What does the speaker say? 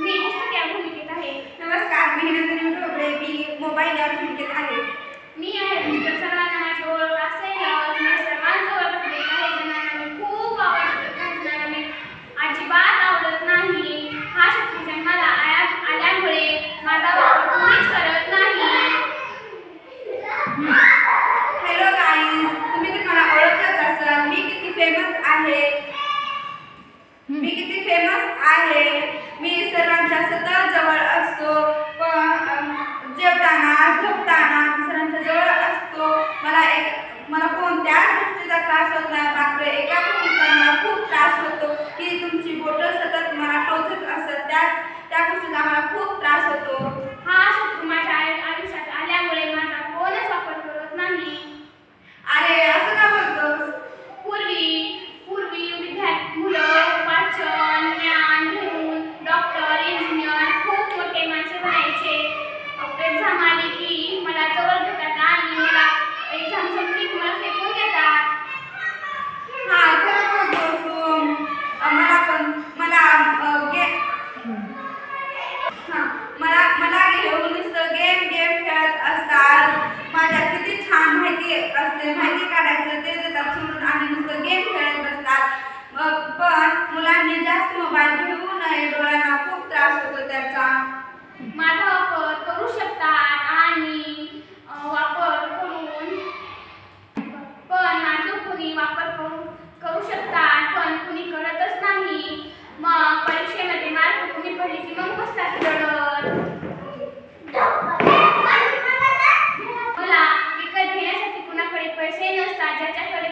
मी पुस्तक या भूमिकेत आहे. नमस्कार, मी नंदिनी ढोबळे. मी मोबाईल या भूमिकेत आहे. मी आहे मिस्टर. सर्वांना माझी ओळख असेल. मी सर्वांची ओळख आहे. काही जणांना मी खूप आवडते, काही जणांना मी अजिबात आवडत नाही. हा शब्द जन्माला आल्यामुळे माझा वापर कोणीच करत नाही. हॅलो गाईज, तुम्ही तर मला ओळखलंच असाल. मी किती फेमस आहे. मी सर्वांच्या सतत जवळ असतो. जेवताना झोपताना सर्वांच्या जवळ असतो. मला कोणत्याच गोष्टीचा त्रास होत नाही. मात्र एका गोष्टीचा मला खूप त्रास होतो की तुमची बोटं सतत मला टोचत असतात. त्या गोष्टीचा मला खूप त्रास होतो. हा शब्द माझ्या आयुष्यात आल्यामुळे माझा कोणच वापर करत नाही. अरे, असं का बोलतोस? पूर्वी मुलं वाचन ज्ञान घेऊन डॉक्टर इंजिनियर खूप मोठे माणसे बनायचे. एक्झाम आली की मला जवळ घेतात आणि मला एक्झाम संपली की मला फेकून देतात. हा, खरं बोलतोस तू. मला घेऊन नुसतं गेम खेळत असतात. माझ्या किती छान माहिती काढायचं ते देतात सोडून आणि नुसतं गेम खेळत बसतात. पण मुलांनी जास्त मोबाईल घेऊ नये. डोळ्यांना खूप त्रास होतो त्याचा. माझा वापर करू शकतात आणि वापर करून माझं कुणी वापर करू शकतात पण कुणी करतच नाही. मग परीक्षेमध्ये मार्क कमी पडले की मग बसतात रडत. मला विकत घेण्यासाठी कुणाकडे पैसे नसतात. ज्याच्याकडे